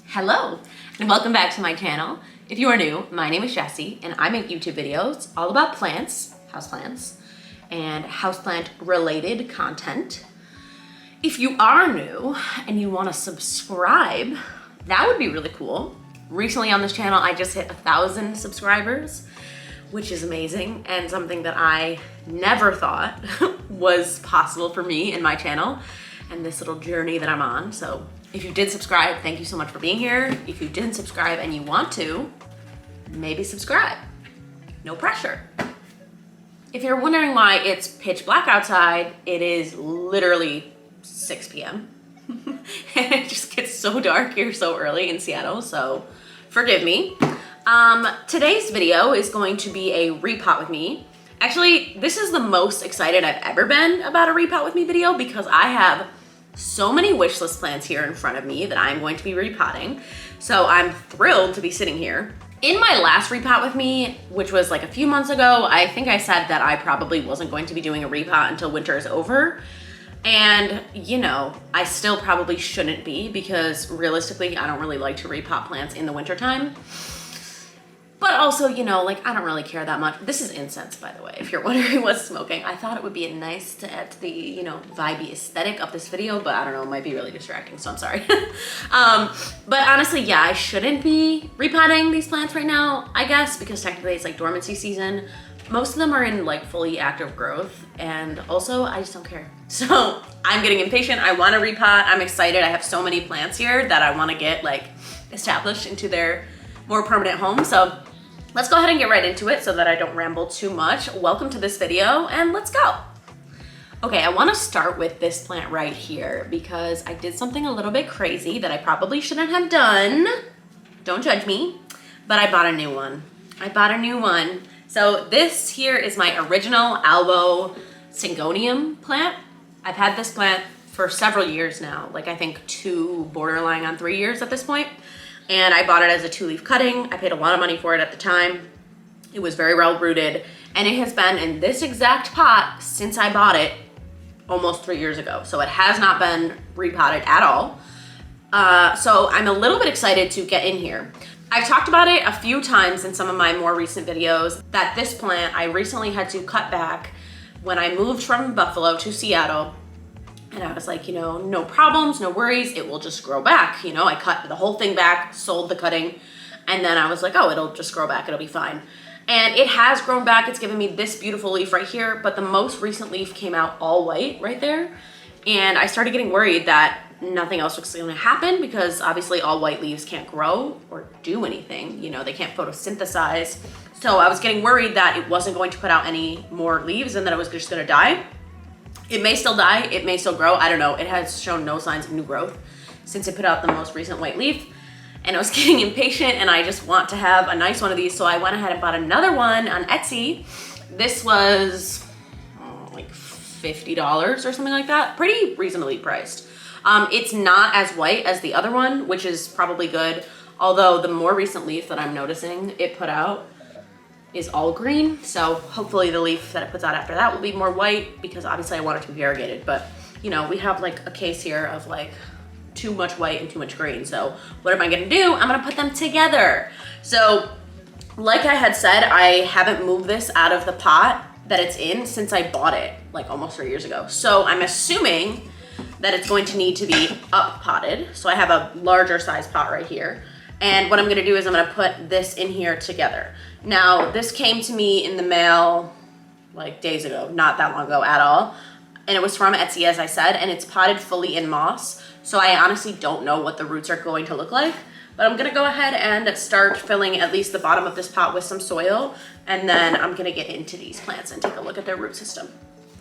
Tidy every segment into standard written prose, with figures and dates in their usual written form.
Hello, and welcome back to my channel. If you are new, my name is Jessie, and I make YouTube videos all about plants, houseplants, and houseplant related content. If you are new and you want to subscribe, that would be really cool. Recently on this channel, I just hit 1,000 subscribers, which is amazing and something that I never thought was possible for me in my channel and this little journey that I'm on. So if you did subscribe, thank you so much for being here. If you didn't subscribe and you want to, maybe subscribe. No pressure. If you're wondering why it's pitch black outside, it is literally 6 p.m. and it just gets so dark here so early in Seattle, so forgive me. Today's video is going to be a repot with me. Actually, this is the most excited I've ever been about a repot with me video because I have so many wish list plants here in front of me that I'm going to be repotting. So I'm thrilled to be sitting here. In my last repot with me, which was like a few months ago, I think I said that I probably wasn't going to be doing a repot until winter is over. And you know, I still probably shouldn't be because realistically, I don't really like to repot plants in the wintertime. But also, you know, like I don't really care that much. This is incense, by the way, if you're wondering what's smoking. I thought it would be nice to add to the, you know, vibey aesthetic of this video, but I don't know, it might be really distracting, so I'm sorry. But honestly, yeah, I shouldn't be repotting these plants right now, I guess, because technically it's like dormancy season. Most of them are in like fully active growth, and also I just don't care. So I'm getting impatient. I want to repot. I'm excited. I have so many plants here that I want to get like established into their more permanent home. So let's go ahead and get right into it so that I don't ramble too much. Welcome to this video and let's go. Okay, I want to start with this plant right here because I did something a little bit crazy that I probably shouldn't have done. Don't judge me, but I bought a new one. So this here is my original Albo Syngonium plant. I've had this plant for several years now, like I think 2 borderline on 3 years at this point. And I bought it as a 2-leaf cutting. I paid a lot of money for it at the time. It was very well rooted, and it has been in this exact pot since I bought it almost 3 years ago. So it has not been repotted at all. So I'm a little bit excited to get in here. I've talked about it a few times in some of my more recent videos that this plant I recently had to cut back when I moved from Buffalo to Seattle. And I was like, you know, no problems, no worries, it will just grow back. You know, I cut the whole thing back, sold the cutting, and then I was like, oh, it'll just grow back, it'll be fine. And it has grown back. It's given me this beautiful leaf right here, but the most recent leaf came out all white right there. And I started getting worried that nothing else was gonna happen because obviously all white leaves can't grow or do anything. You know, they can't photosynthesize. So I was getting worried that it wasn't going to put out any more leaves and that it was just gonna die. It may still die, it may still grow, I don't know. It has shown no signs of new growth since it put out the most recent white leaf. And I was getting impatient and I just want to have a nice one of these. So I went ahead and bought another one on Etsy. This was like $50 or something like that. Pretty reasonably priced. It's not as white as the other one, which is probably good. Although the more recent leaf that I'm noticing it put out is all green. So hopefully the leaf that it puts out after that will be more white because obviously I want it to be variegated. But you know, we have like a case here of like too much white and too much green. So what am I gonna do? I'm gonna put them together. So like I had said, I haven't moved this out of the pot that it's in since I bought it like almost 3 years ago. So I'm assuming that it's going to need to be up potted. So I have a larger size pot right here. And what I'm gonna do is I'm gonna put this in here together. Now, this came to me in the mail like days ago, not that long ago at all. And it was from Etsy, as I said, and it's potted fully in moss. So I honestly don't know what the roots are going to look like, but I'm gonna go ahead and start filling at least the bottom of this pot with some soil. And then I'm gonna get into these plants and take a look at their root system.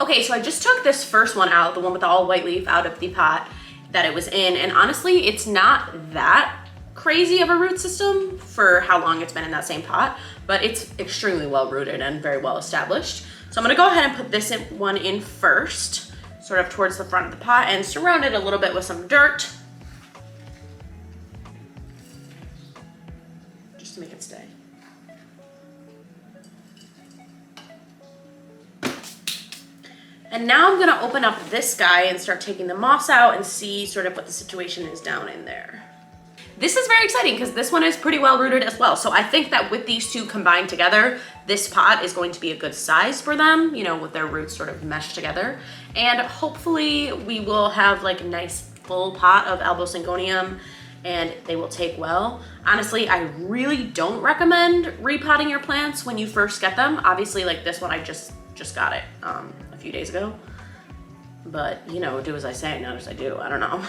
Okay, so I just took this first one out, the one with the all white leaf, out of the pot that it was in. And honestly, it's not that crazy of a root system for how long it's been in that same pot, but it's extremely well rooted and very well established. So I'm gonna go ahead and put this one in first, sort of towards the front of the pot, and surround it a little bit with some dirt, just to make it stay. And now I'm gonna open up this guy and start taking the moss out and see sort of what the situation is down in there. This is very exciting because this one is pretty well rooted as well. So I think that with these two combined together, this pot is going to be a good size for them, you know, with their roots sort of meshed together. And hopefully we will have like a nice full pot of Albo Syngonium and they will take well. Honestly, I really don't recommend repotting your plants when you first get them. Obviously, like this one, I just got it a few days ago. But, you know, do as I say, not as I do. I don't know.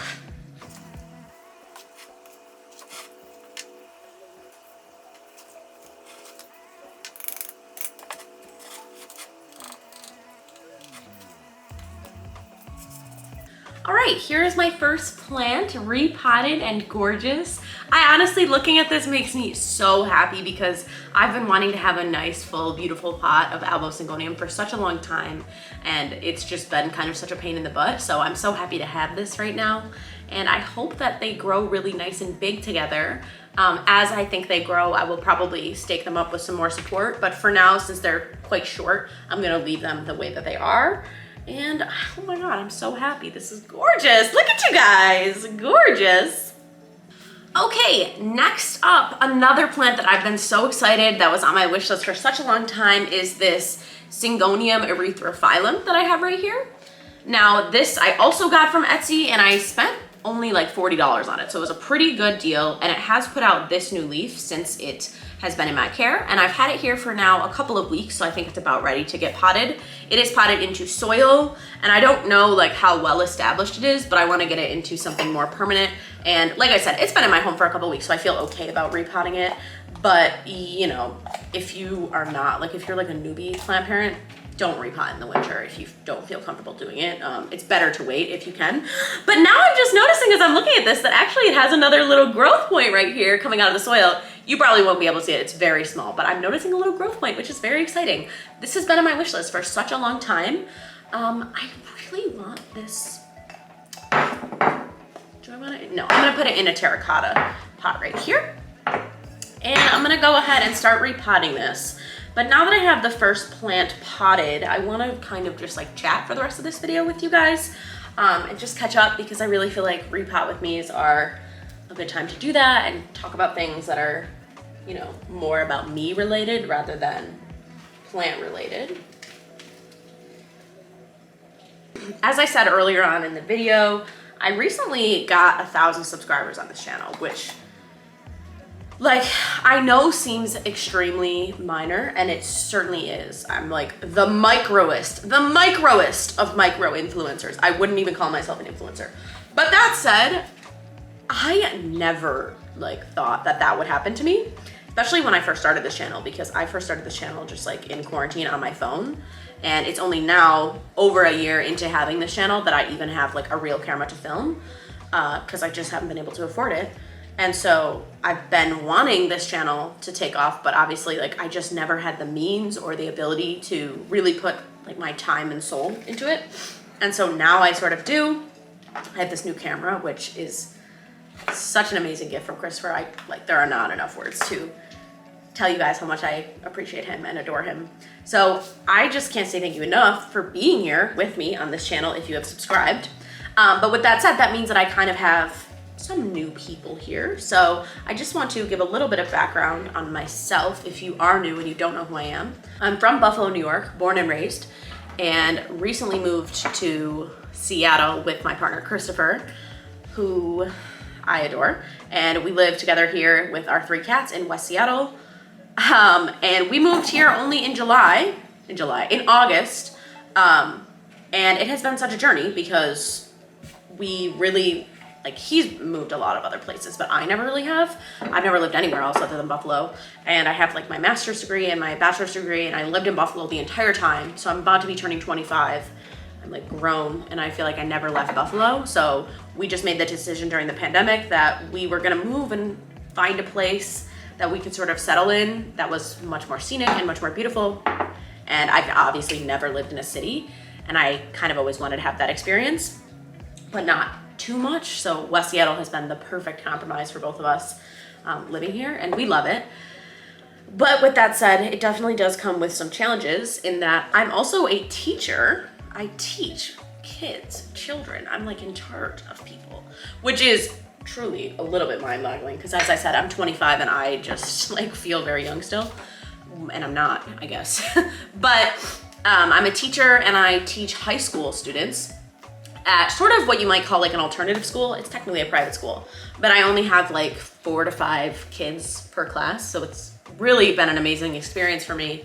All right, here's my first plant, repotted and gorgeous. I honestly, looking at this makes me so happy because I've been wanting to have a nice, full, beautiful pot of Albo Syngonium for such a long time, and it's just been kind of such a pain in the butt. So I'm so happy to have this right now, and I hope that they grow really nice and big together. As I think they grow, I will probably stake them up with some more support, but for now, since they're quite short, I'm gonna leave them the way that they are. And oh my God, I'm so happy. This is gorgeous. Look at you guys, gorgeous. Okay, next up, another plant that I've been so excited that was on my wish list for such a long time is this Syngonium erythrophyllum that I have right here. Now this I also got from Etsy and I spent only like $40 on it. So it was a pretty good deal and it has put out this new leaf since it has been in my care, and I've had it here for now a couple of weeks, so I think it's about ready to get potted. It is potted into soil, and I don't know like how well established it is, but I want to get it into something more permanent. And like I said, it's been in my home for a couple of weeks, so I feel okay about repotting it. But you know, if you are not, like if you're like a newbie plant parent, don't repot in the winter if you don't feel comfortable doing it. It's better to wait if you can. But now I'm just noticing as I'm looking at this that actually it has another little growth point right here coming out of the soil. You probably won't be able to see it, it's very small, but I'm noticing a little growth point, which is very exciting. This has been on my wish list for such a long time. I really want this. Do I want it? No, I'm gonna put it in a terracotta pot right here. And I'm gonna go ahead and start repotting this. But now that I have the first plant potted, I wanna kind of just like chat for the rest of this video with you guys and just catch up because I really feel like repot with me's are a good time to do that and talk about things that are, you know, more about me related rather than plant related. As I said earlier on in the video, I recently got 1,000 subscribers on this channel, which like I know seems extremely minor, and it certainly is. I'm like the microest of micro influencers. I wouldn't even call myself an influencer. But that said, I never like thought that that would happen to me, especially when I first started this channel, because I first started this channel just like in quarantine on my phone. And it's only now over a year into having this channel that I even have like a real camera to film because I just haven't been able to afford it. And so I've been wanting this channel to take off, but obviously like I just never had the means or the ability to really put like my time and soul into it. And so now I sort of do. I have this new camera, which is such an amazing gift from Christopher. There are not enough words to tell you guys how much I appreciate him and adore him. So I just can't say thank you enough for being here with me on this channel if you have subscribed. But with that said, that means that I kind of have some new people here. So I just want to give a little bit of background on myself if you are new and you don't know who I am. I'm from Buffalo, New York, born and raised, and recently moved to Seattle with my partner, Christopher, who I adore. And we live together here with our 3 cats in West Seattle. And we moved here only in August. And it has been such a journey because we really, like, he's moved a lot of other places, but I never really have. I've never lived anywhere else other than Buffalo. And I have like my master's degree and my bachelor's degree, and I lived in Buffalo the entire time. So I'm about to be turning 25. I'm like grown, and I feel like I never left Buffalo. So we just made the decision during the pandemic that we were gonna move and find a place that we could sort of settle in that was much more scenic and much more beautiful. And I've obviously never lived in a city, and I kind of always wanted to have that experience, but not too much. So West Seattle has been the perfect compromise for both of us living here, and we love it. But with that said, it definitely does come with some challenges in that I'm also a teacher. I teach kids, children. I'm like in charge of people, which is truly a little bit mind-boggling because, as I said, I'm 25 and I just like feel very young still, and I'm not, I guess. But I'm a teacher and I teach high school students at sort of what you might call like an alternative school. It's technically a private school, but I only have like 4 to 5 kids per class, so it's really been an amazing experience for me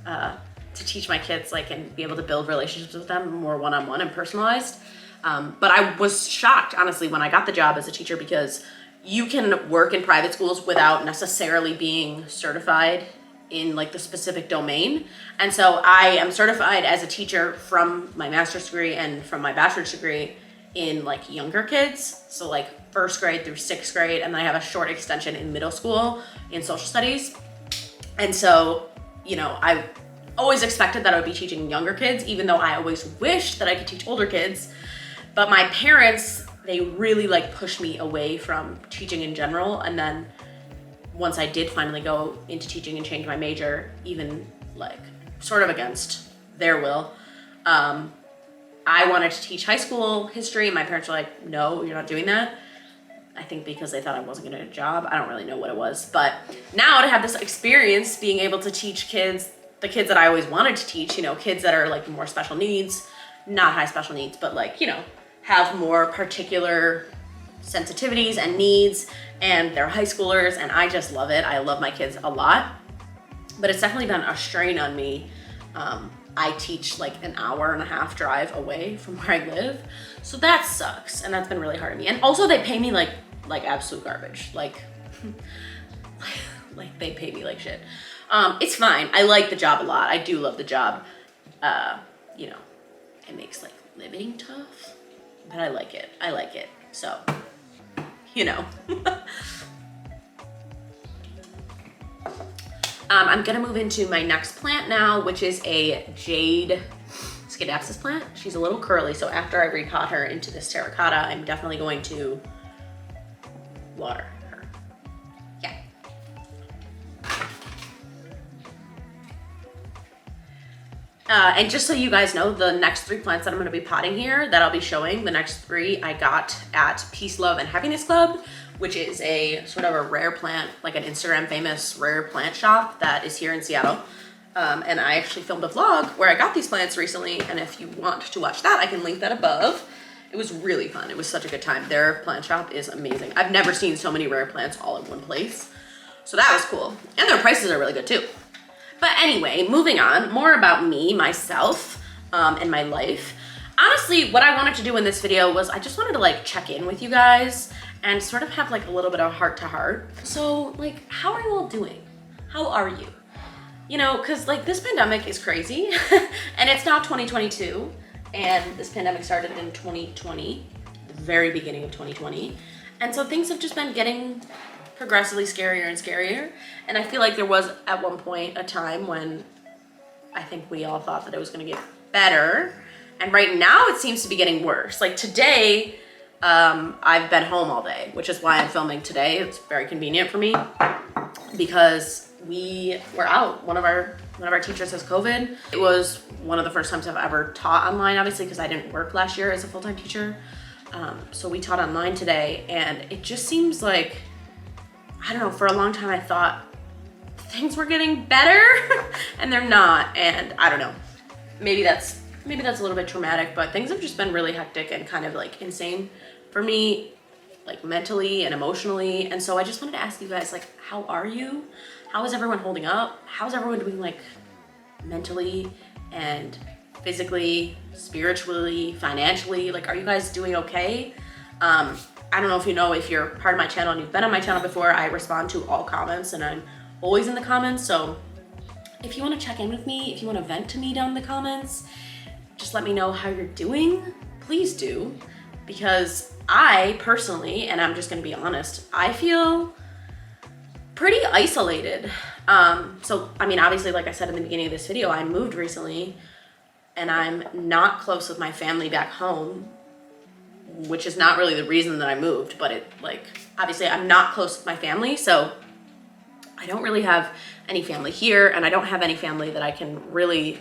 to teach my kids, like, and be able to build relationships with them more one-on-one and personalized. But I was shocked, honestly, when I got the job as a teacher, because you can work in private schools without necessarily being certified in like the specific domain. And so I am certified as a teacher from my master's degree and from my bachelor's degree in like younger kids. So like 1st grade through 6th grade. And then I have a short extension in middle school in social studies. And so, you know, I always expected that I would be teaching younger kids, even though I always wished that I could teach older kids. But my parents, they really like pushed me away from teaching in general. And then once I did finally go into teaching and change my major, even like sort of against their will, I wanted to teach high school history. My parents were like, no, you're not doing that. I think because they thought I wasn't gonna get a job. I don't really know what it was. But now to have this experience being able to teach kids, the kids that I always wanted to teach, you know, kids that are like more special needs, not high special needs, but like, you know, have more particular sensitivities and needs, and they're high schoolers, and I just love it. I love my kids a lot, but it's definitely been a strain on me. I teach like an 1.5-hour drive away from where I live, so that sucks, and that's been really hard on me. And also they pay me like absolute garbage, like they pay me like shit. It's fine. I like the job a lot. I do love the job. You know, it makes like living tough, but I like it. I like it. So, you know. I'm gonna move into my next plant now, which is a Jade Skedaxis plant. She's a little curly, so after I repot her into this terracotta, I'm definitely going to water her. Yeah. And just so you guys know, the next 3 plants that I'm gonna be potting here, that I'll be showing, the next 3 I got at Peace, Love, and Happiness Club, which is a sort of a rare plant, like an Instagram famous rare plant shop that is here in Seattle. And I actually filmed a vlog where I got these plants recently, and if you want to watch that, I can link that above. It was really fun. It was such a good time. Their plant shop is amazing. I've never seen so many rare plants all in one place. So that was cool. And their prices are really good too. But anyway, moving on, more about me, myself, and my life. Honestly, what I wanted to do in this video was I just wanted to like check in with you guys and sort of have like a little bit of heart to heart. So like, how are you all doing? How are you? You know, cause like this pandemic is crazy and it's now 2022, and this pandemic started in 2020, the very beginning of 2020. And so things have just been getting progressively scarier and scarier. And I feel like there was at one point a time when I think we all thought that it was gonna get better. And right now it seems to be getting worse. Like today, I've been home all day, which is why I'm filming today. It's very convenient for me because we were out. One of our teachers has COVID. It was one of the first times I've ever taught online, obviously, because I didn't work last year as a full-time teacher. So we taught online today, and it just seems like, I don't know, for a long time I thought things were getting better and they're not. And I don't know, maybe that's a little bit traumatic, but things have just been really hectic and kind of like insane for me, like mentally and emotionally. And so I just wanted to ask you guys, like, how are you? How is everyone holding up? How's everyone doing, like, mentally and physically, spiritually, financially? Like, are you guys doing okay? I don't know if you know, if you're part of my channel and you've been on my channel before, I respond to all comments and I'm always in the comments. So if you want to check in with me, if you want to vent to me down in the comments, just let me know how you're doing. Please do, because I personally, and I'm just gonna be honest, I feel pretty isolated. So, I mean, obviously, like I said in the beginning of this video, I moved recently and I'm not close with my family back home, which is not really the reason that I moved, but it, like, obviously I'm not close with my family, so I don't really have any family here, and I don't have any family that I can really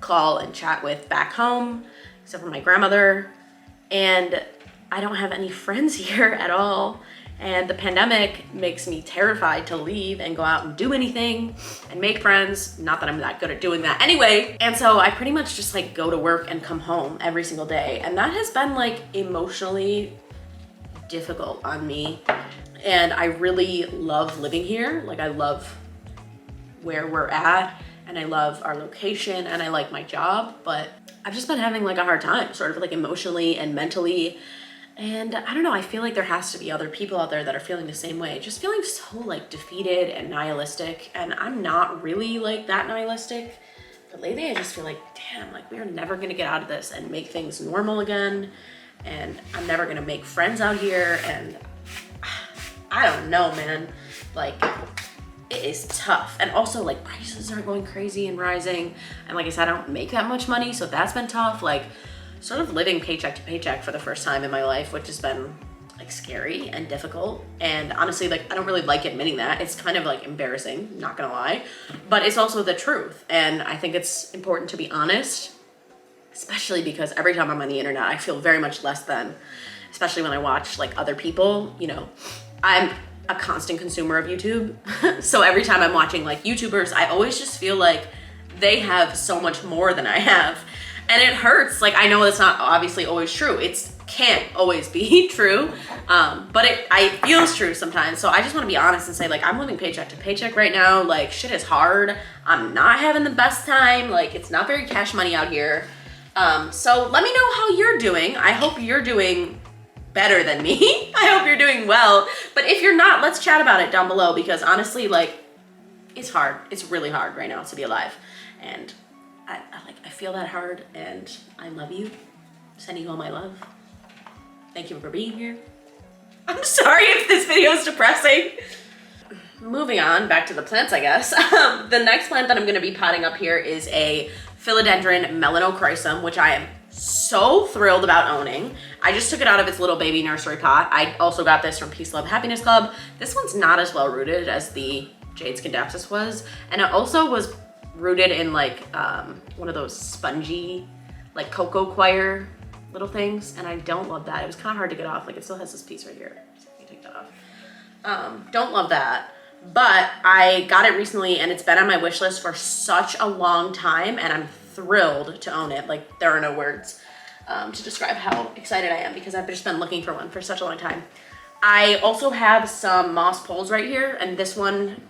call and chat with back home, except for my grandmother. And I don't have any friends here at all. And the pandemic makes me terrified to leave and go out and do anything and make friends. Not that I'm that good at doing that anyway. And so I pretty much just like go to work and come home every single day. And that has been like emotionally difficult on me. And I really love living here. Like I love where we're at and I love our location and I like my job, but I've just been having like a hard time sort of like emotionally and mentally. And I don't know, I feel like there has to be other people out there that are feeling the same way, just feeling so like defeated and nihilistic. And I'm not really like that nihilistic, but lately I just feel like, damn, like we are never gonna get out of this and make things normal again. And I'm never gonna make friends out here. And I don't know, man, like it is tough. And also like prices are going crazy and rising. And like I said, I don't make that much money, so that's been tough. Like sort of living paycheck to paycheck for the first time in my life, which has been like scary and difficult. And honestly, like I don't really like admitting that. It's kind of like embarrassing, not gonna lie, but it's also the truth. And I think it's important to be honest, especially because every time I'm on the internet, I feel very much less than, especially when I watch like other people. You know, I'm a constant consumer of YouTube. So every time I'm watching like YouTubers, I always just feel like they have so much more than I have. And it hurts. Like, I know it's not obviously always true. It can't always be true, but I feels true sometimes. So I just want to be honest and say, like, I'm living paycheck to paycheck right now. Like, shit is hard. I'm not having the best time. Like, it's not very cash money out here. So let me know how you're doing. I hope you're doing better than me. I hope you're doing well. But if you're not, let's chat about it down below, because honestly, like, it's hard. It's really hard right now to be alive. And I feel that hard, and I love you. Sending you all my love. Thank you for being here. I'm sorry if this video is depressing. Moving on, back to the plants, I guess. The next plant that I'm gonna be potting up here is a Philodendron Melanocrysome, which I am so thrilled about owning. I just took it out of its little baby nursery pot. I also got this from Peace Love Happiness Club. This one's not as well rooted as the Jade Skedaxis was, and it also was rooted in like one of those spongy like cocoa coir little things, and I don't love that. It was kind of hard to get off. Like it still has this piece right here, so let me take that off. Don't love that, but I got it recently and it's been on my wish list for such a long time, and I'm thrilled to own it. Like there are no words to describe how excited I am, because I've just been looking for one for such a long time. I also have some moss poles right here, and this plant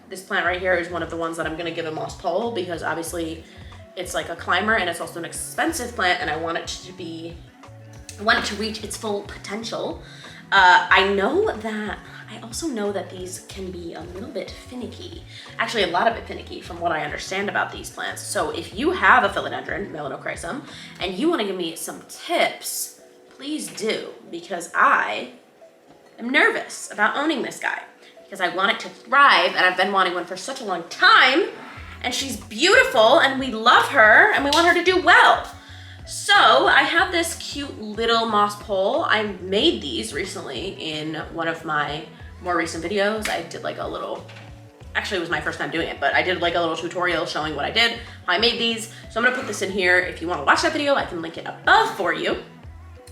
right here is one of the ones that I'm gonna give a moss pole, because obviously it's like a climber and it's also an expensive plant, and I want it to reach its full potential. I also know that these can be a little bit finicky, actually a lot of bit finicky from what I understand about these plants. So if you have a Philodendron Melanocrysome and you wanna give me some tips, please do, because I'm nervous about owning this guy, because I want it to thrive, and I've been wanting one for such a long time, and she's beautiful and we love her and we want her to do well. So I have this cute little moss pole. I made these recently in one of my more recent videos. I did like a little, actually it was my first time doing it, but I did like a little tutorial showing what I did, how I made these. So I'm gonna put this in here. If you wanna watch that video, I can link it above for you.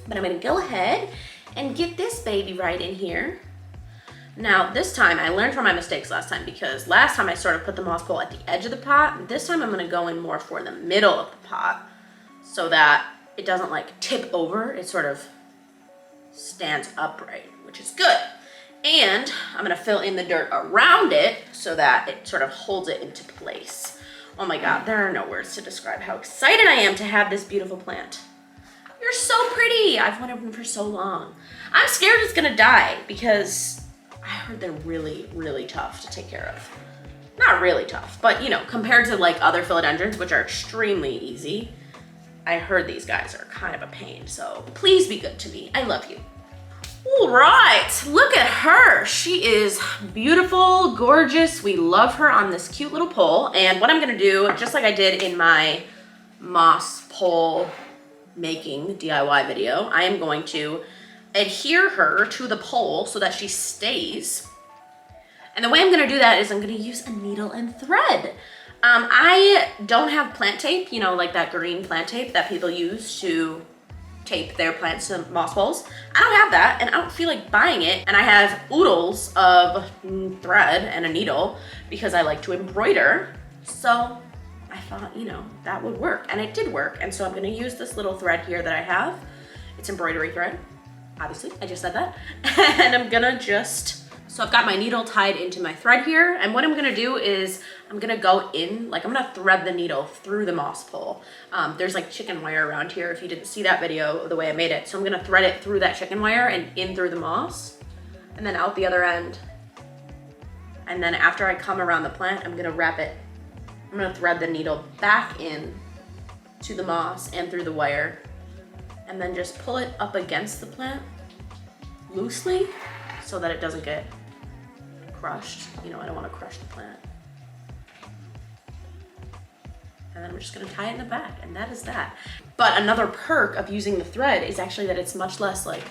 But I'm gonna go ahead and get this baby right in here. Now this time, I learned from my mistakes last time, because last time I sort of put the moss pole at the edge of the pot. This time I'm gonna go in more for the middle of the pot so that it doesn't like tip over. It sort of stands upright, which is good. And I'm gonna fill in the dirt around it so that it sort of holds it into place. Oh my God, there are no words to describe how excited I am to have this beautiful plant. You're so pretty. I've wanted one for so long. I'm scared it's gonna die, because I heard they're really, really tough to take care of. Not really tough, but you know, compared to like other philodendrons, which are extremely easy, I heard these guys are kind of a pain. So please be good to me. I love you. All right, look at her. She is beautiful, gorgeous. We love her on this cute little pole. And what I'm gonna do, just like I did in my moss pole making DIY video, I am going to adhere her to the pole so that she stays. And the way I'm gonna do that is I'm gonna use a needle and thread. I don't have plant tape, you know, like that green plant tape that people use to tape their plants to moss poles. I don't have that, and I don't feel like buying it. And I have oodles of thread and a needle because I like to embroider. So I thought, you know, that would work, and it did work. And so I'm gonna use this little thread here that I have. It's embroidery thread, obviously, I just said that. And I'm gonna so I've got my needle tied into my thread here, and what I'm gonna do is I'm gonna go in, like I'm gonna thread the needle through the moss pole. There's like chicken wire around here if you didn't see that video of the way I made it. So I'm gonna thread it through that chicken wire and in through the moss, and then out the other end. And then after I come around the plant, I'm gonna wrap it. I'm gonna thread the needle back in to the moss and through the wire, and then just pull it up against the plant loosely so that it doesn't get crushed. You know, I don't want to crush the plant. And then we're just gonna tie it in the back, and that is that. But another perk of using the thread is actually that it's much less like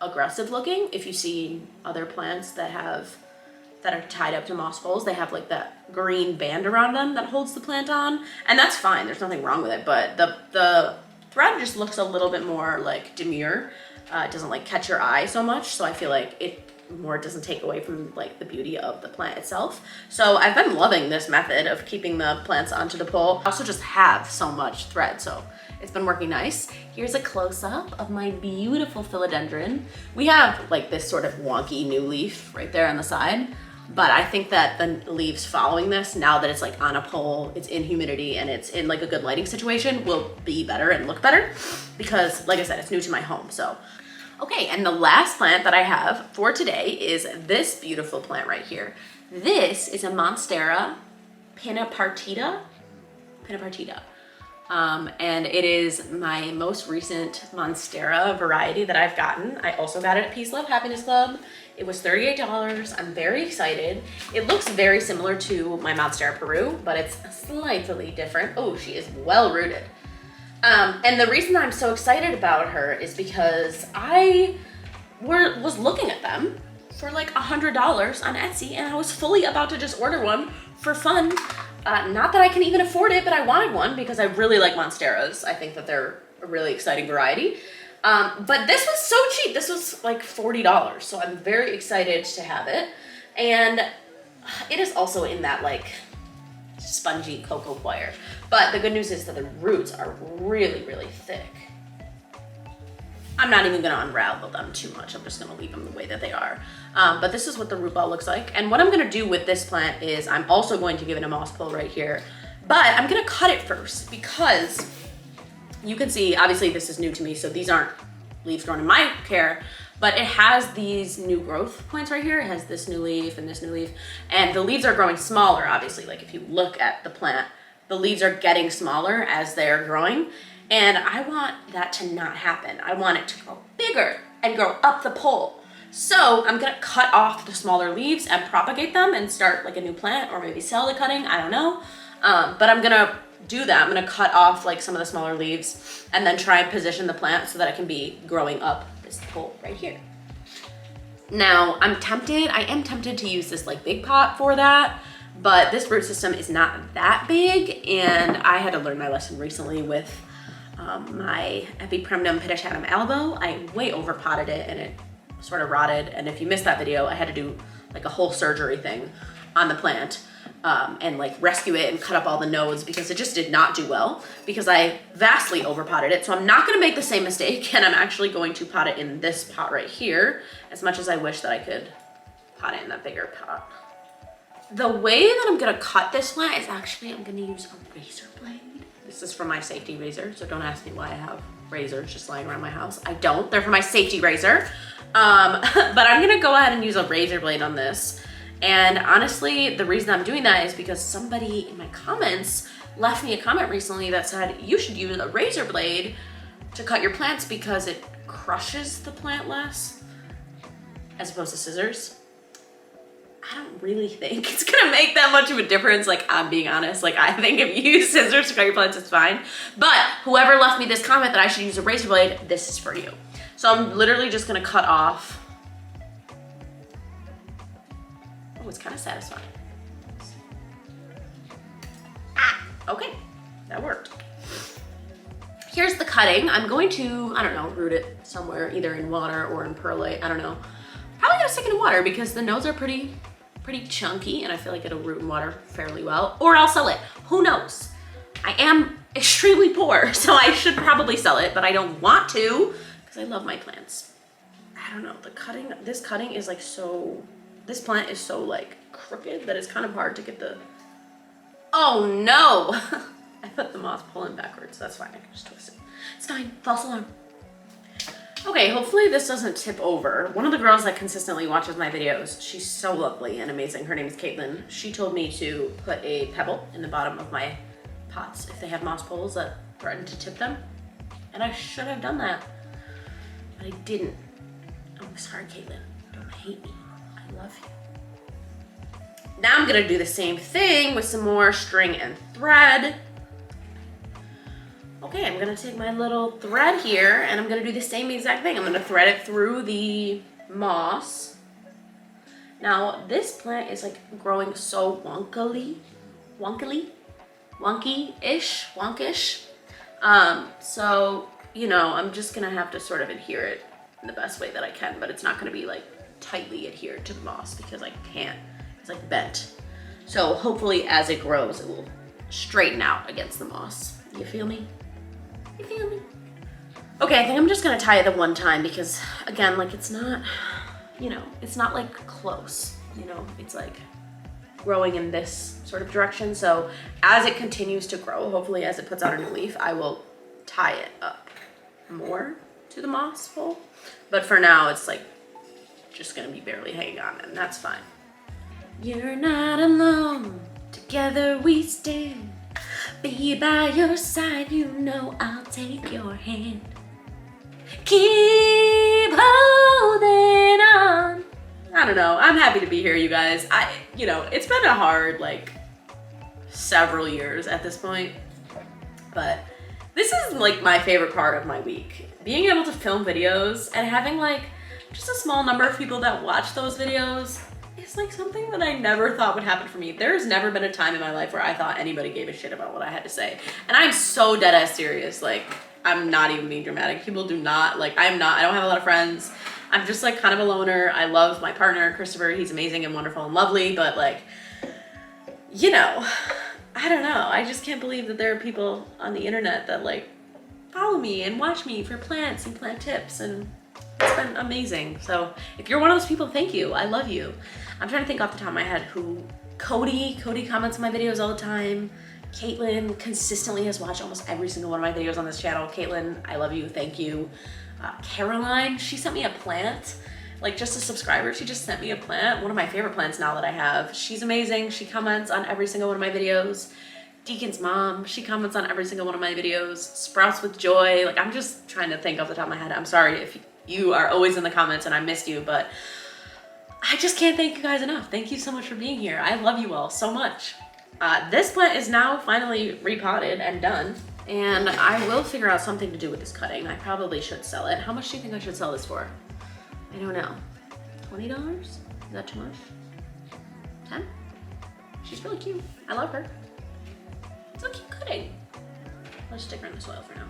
aggressive looking. If you see other plants that are tied up to moss poles, they have like that green band around them that holds the plant on, and that's fine, there's nothing wrong with it, but the thread just looks a little bit more like demure. It doesn't like catch your eye so much, so I feel like it doesn't take away from like the beauty of the plant itself. So I've been loving this method of keeping the plants onto the pole. I also just have so much thread, so it's been working nice. Here's a close-up of my beautiful philodendron. We have like this sort of wonky new leaf right there on the side, but I think that the leaves following this, now that it's like on a pole, it's in humidity, and it's in like a good lighting situation, will be better and look better, because like I said, it's new to my home. So okay, and the last plant that I have for today is this beautiful plant right here. This is a Monstera pinnapartita. And it is my most recent Monstera variety that I've gotten. I also got it at Peace Love Happiness Club. It was $38. I'm very excited. It looks very similar to my Monstera Peru, but it's slightly different. Oh, she is well rooted. And the reason I'm so excited about her is because I was looking at them for like $100 on Etsy, and I was fully about to just order one for fun. Not that I can even afford it, but I wanted one because I really like Monsteras. I think that they're a really exciting variety. But this was so cheap. This was like $40, so I'm very excited to have it. And it is also in that like spongy cocoa wire. But the good news is that the roots are really, really thick. I'm not even gonna unravel them too much. I'm just gonna leave them the way that they are. But this is what the root ball looks like. And what I'm gonna do with this plant is I'm also going to give it a moss pole right here, but I'm gonna cut it first because you can see, obviously this is new to me, so these aren't leaves grown in my care, but it has these new growth points right here. It has this new leaf and this new leaf, and the leaves are growing smaller, obviously. Like if you look at the plant, the leaves are getting smaller as they're growing, and I want that to not happen. I want it to grow bigger and grow up the pole. So I'm gonna cut off the smaller leaves and propagate them and start like a new plant, or maybe sell the cutting, I don't know. But I'm gonna do that. I'm gonna cut off like some of the smaller leaves and then try and position the plant so that it can be growing up this pole right here. Now I am tempted to use this like big pot for that, but this root system is not that big, and I had to learn my lesson recently with my Epiprimnum pittochatum Albo. I way over potted it and it sort of rotted, and if you missed that video, I had to do like a whole surgery thing on the plant and like rescue it and cut up all the nodes because it just did not do well because I vastly over potted it. So I'm not gonna make the same mistake, and I'm actually going to pot it in this pot right here, as much as I wish that I could pot it in that bigger pot. The way that I'm gonna cut this plant is actually I'm gonna use a razor blade. This is for my safety razor, so don't ask me why I have razors just lying around my house. I don't, they're for my safety razor. But I'm gonna go ahead and use a razor blade on this. And honestly, the reason I'm doing that is because somebody in my comments left me a comment recently that said you should use a razor blade to cut your plants because it crushes the plant less as opposed to scissors. I don't really think it's gonna make that much of a difference. Like, I'm being honest. Like, I think if you use scissors to cut your plants, it's fine. But whoever left me this comment that I should use a razor blade, this is for you. So I'm literally just gonna cut off. Oh, it's kind of satisfying. Okay, that worked. Here's the cutting. I'm going to, I don't know, root it somewhere, either in water or in perlite, I don't know. Probably gonna stick it in water because the nodes are pretty chunky and I feel like it'll root in water fairly well. Or I'll sell it, who knows? I am extremely poor, so I should probably sell it, but I don't want to because I love my plants. I don't know, this cutting is like so, this plant is so like crooked that it's kind of hard to get the, oh no. I put the moth pole in backwards, that's fine, I can just twist it. It's fine, false alarm. Okay, hopefully this doesn't tip over. One of the girls that consistently watches my videos, she's so lovely and amazing. Her name is Caitlin. She told me to put a pebble in the bottom of my pots if they have moss poles that threaten to tip them. And I should have done that, but I didn't. I'm sorry, Caitlin. Don't hate me. I love you. Now I'm gonna do the same thing with some more string and thread. Okay, I'm gonna take my little thread here and I'm gonna do the same exact thing. I'm gonna thread it through the moss. Now, this plant is like growing so wonkish. So, you know, I'm just gonna have to sort of adhere it in the best way that I can, but it's not gonna be like tightly adhered to the moss because I can't, it's like bent. So hopefully as it grows, it will straighten out against the moss. You feel me? You feel me? Okay, I think I'm just gonna tie it the one time because again, like it's not, you know, it's not like close, you know, it's like growing in this sort of direction. So as it continues to grow, hopefully as it puts out a new leaf, I will tie it up more to the moss pole. But for now, it's like just gonna be barely hanging on and that's fine. You're not alone, together we stand. Be by your side, you know I'll take your hand. Keep holding on. I don't know, I'm happy to be here, you guys. You know, it's been a hard, like, several years at this point, but this is like my favorite part of my week. Being able to film videos and having like just a small number of people that watch those videos is like something that I never thought would happen for me. There's never been a time in my life where I thought anybody gave a shit about what I had to say. And I'm so dead ass serious. Like, I'm not even being dramatic. People do not, like, I don't have a lot of friends. I'm just like kind of a loner. I love my partner, Christopher. He's amazing and wonderful and lovely, but like, you know, I don't know. I just can't believe that there are people on the internet that like follow me and watch me for plants and plant tips, and it's been amazing. So if you're one of those people, thank you. I love you. I'm trying to think off the top of my head who, Cody comments on my videos all the time. Caitlin consistently has watched almost every single one of my videos on this channel. Caitlin, I love you, thank you. Caroline, she sent me a plant, like just a subscriber, she just sent me a plant, one of my favorite plants now that I have. She's amazing, she comments on every single one of my videos. Deacon's mom, she comments on every single one of my videos. Sprouts with Joy, like I'm just trying to think off the top of my head. I'm sorry if you are always in the comments and I missed you, but I just can't thank you guys enough. Thank you so much for being here. I love you all so much. This plant is now finally repotted and done, and I will figure out something to do with this cutting. I probably should sell it. How much do you think I should sell this for? I don't know. $20? Is that too much? 10? She's really cute. I love her. It's a cute cutting. Let's stick her in the soil for now.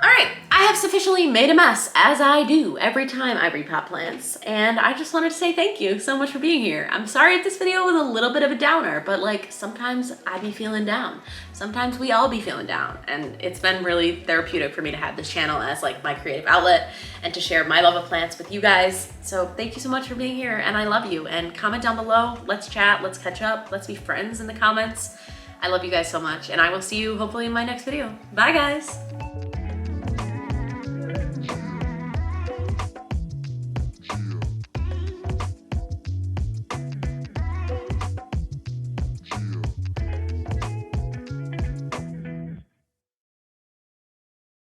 All right, I have sufficiently made a mess, as I do every time I repot plants, and I just wanted to say thank you so much for being here. I'm sorry if this video was a little bit of a downer, but like sometimes I be feeling down. Sometimes we all be feeling down, and it's been really therapeutic for me to have this channel as like my creative outlet and to share my love of plants with you guys. So thank you so much for being here, and I love you. And comment down below, let's chat, let's catch up, let's be friends in the comments. I love you guys so much, and I will see you hopefully in my next video. Bye guys.